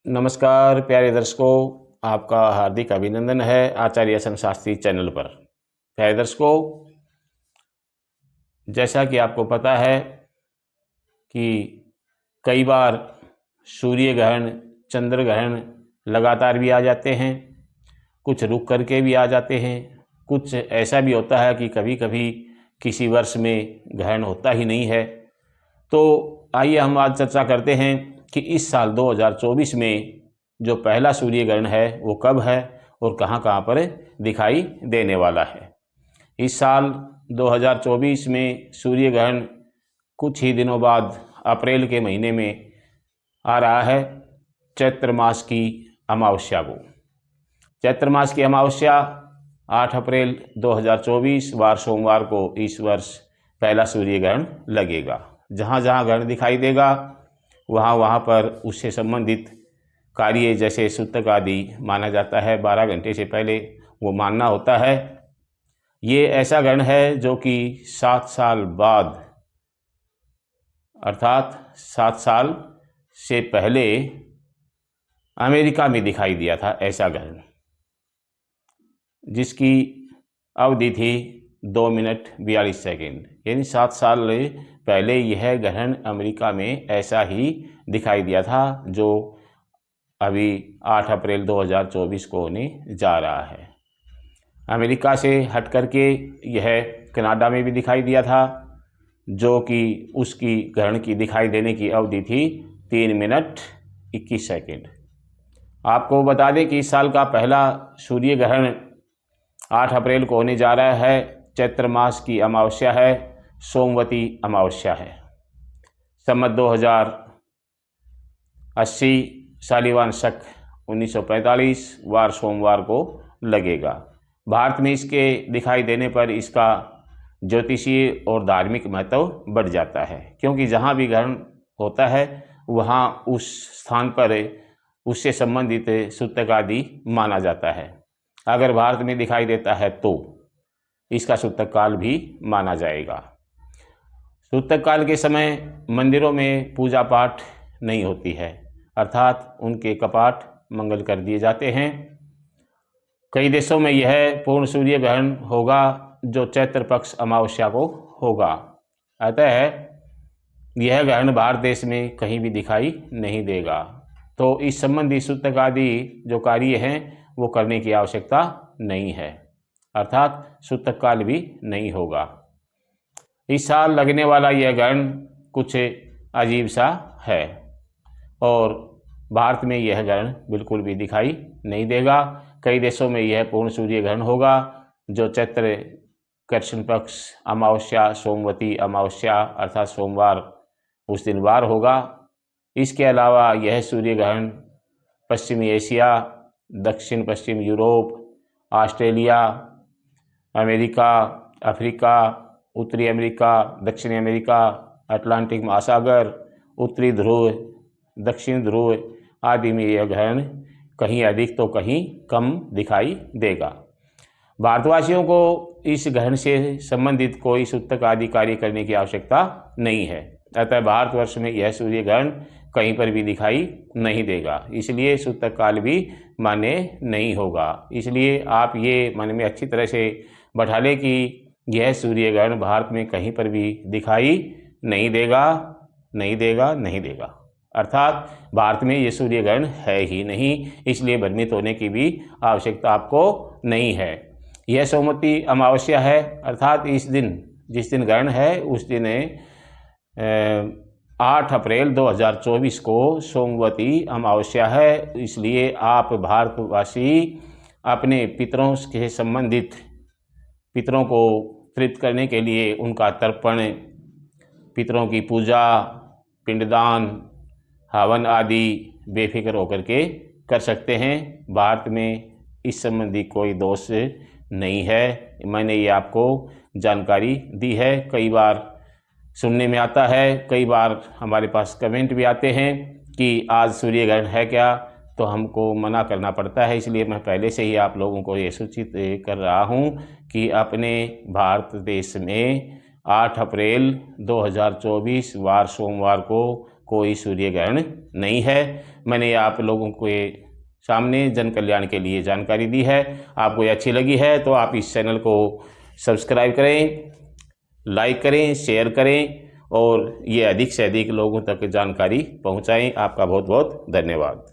नमस्कार प्यारे दर्शकों, आपका हार्दिक अभिनंदन है आचार्य सन शास्त्री चैनल पर। प्यारे दर्शकों, जैसा कि आपको पता है कि कई बार सूर्य ग्रहण, चंद्र ग्रहण लगातार भी आ जाते हैं, कुछ रुक करके भी आ जाते हैं, कुछ ऐसा भी होता है कि कभी कभी किसी वर्ष में ग्रहण होता ही नहीं है। तो आइए हम आज चर्चा करते हैं कि इस साल 2024 में जो पहला सूर्य ग्रहण है वो कब है और कहाँ कहाँ पर दिखाई देने वाला है। इस साल 2024 में सूर्य ग्रहण कुछ ही दिनों बाद अप्रैल के महीने में आ रहा है, चैत्र मास की अमावस्या को। चैत्र मास की अमावस्या 8 अप्रैल 2024 वार सोमवार को इस वर्ष पहला सूर्य ग्रहण लगेगा। जहाँ जहाँ ग्रहण दिखाई देगा वहाँ वहाँ पर उससे संबंधित कार्य जैसे सूतक आदि माना जाता है। 12 घंटे से पहले वो मानना होता है। ये ऐसा ग्रहण है जो कि 7 साल बाद, अर्थात 7 साल से पहले अमेरिका में दिखाई दिया था ऐसा ग्रहण, जिसकी अवधि थी 2 मिनट 42 सेकेंड। यानी 7 साल पहले यह ग्रहण अमेरिका में ऐसा ही दिखाई दिया था जो अभी 8 अप्रैल 2024 को होने जा रहा है। अमेरिका से हट करके यह कनाडा में भी दिखाई दिया था, जो कि उसकी ग्रहण की दिखाई देने की अवधि थी 3 मिनट 21 सेकेंड। आपको बता दें कि इस साल का पहला सूर्य ग्रहण 8 अप्रैल को होने जा रहा है। चैत्र मास की अमावस्या है, सोमवती अमावस्या है। संवत 2080 शालिवान शक 1945 वार सोमवार को लगेगा। भारत में इसके दिखाई देने पर इसका ज्योतिषीय और धार्मिक महत्व बढ़ जाता है, क्योंकि जहाँ भी ग्रहण होता है वहाँ उस स्थान पर उससे संबंधित सूतक आदि माना जाता है। अगर भारत में दिखाई देता है तो इसका सूतक काल भी माना जाएगा। सूतक काल के समय मंदिरों में पूजा पाठ नहीं होती है, अर्थात उनके कपाट मंगल कर दिए जाते हैं। कई देशों में यह पूर्ण सूर्य ग्रहण होगा जो चैत्र पक्ष अमावस्या को होगा। अतः यह ग्रहण भारत देश में कहीं भी दिखाई नहीं देगा। तो इस संबंधी सूतक आदि जो कार्य हैं वो करने की आवश्यकता नहीं है, अर्थात सूतक काल भी नहीं होगा। इस साल लगने वाला यह ग्रहण कुछ अजीब सा है और भारत में यह ग्रहण बिल्कुल भी दिखाई नहीं देगा। कई देशों में यह पूर्ण सूर्य ग्रहण होगा जो चैत्र कृष्ण पक्ष अमावस्या, सोमवती अमावस्या अर्थात सोमवार उस दिन वार होगा। इसके अलावा यह सूर्य ग्रहण पश्चिमी एशिया, दक्षिण पश्चिम यूरोप, ऑस्ट्रेलिया, अमेरिका, अफ्रीका, उत्तरी अमेरिका, दक्षिणी अमेरिका, अटलांटिक महासागर, उत्तरी ध्रुव, दक्षिण ध्रुव आदि में यह ग्रहण कहीं अधिक तो कहीं कम दिखाई देगा। भारतवासियों को इस ग्रहण से संबंधित कोई सूतक आदि कार्य करने की आवश्यकता नहीं है। अतः भारतवर्ष में यह सूर्य ग्रहण कहीं पर भी दिखाई नहीं देगा, इसलिए सूतक काल भी मान्य नहीं होगा। इसलिए आप ये मन में अच्छी तरह से बैठा लें कि यह सूर्य ग्रहण भारत में कहीं पर भी दिखाई नहीं देगा, नहीं देगा, नहीं देगा। अर्थात भारत में ये सूर्य ग्रहण है ही नहीं, इसलिए भ्रमित होने की भी आवश्यकता आपको नहीं है। यह सोमवती अमावस्या है, अर्थात इस दिन जिस दिन ग्रहण है उस दिन 8 अप्रैल 2024 को सोमवती अमावस्या है। इसलिए आप भारतवासी अपने पितरों से संबंधित पितरों को तृप्त करने के लिए उनका तर्पण, पितरों की पूजा, पिंडदान, हवन आदि बेफिक्र होकर के कर सकते हैं। भारत में इस संबंधी कोई दोष नहीं है। मैंने ये आपको जानकारी दी है। कई बार सुनने में आता है, कई बार हमारे पास कमेंट भी आते हैं कि आज सूर्य ग्रहण है क्या, तो हमको मना करना पड़ता है। इसलिए मैं पहले से ही आप लोगों को ये सूचित कर रहा हूँ कि अपने भारत देश में 8 अप्रैल 2024 वार सोमवार को कोई सूर्य ग्रहण नहीं है। मैंने आप लोगों के सामने जन कल्याण के लिए जानकारी दी है। आपको ये अच्छी लगी है तो आप इस चैनल को सब्सक्राइब करें, लाइक करें, शेयर करें और ये अधिक से अधिक लोगों तक जानकारी पहुंचाएं। आपका बहुत बहुत धन्यवाद।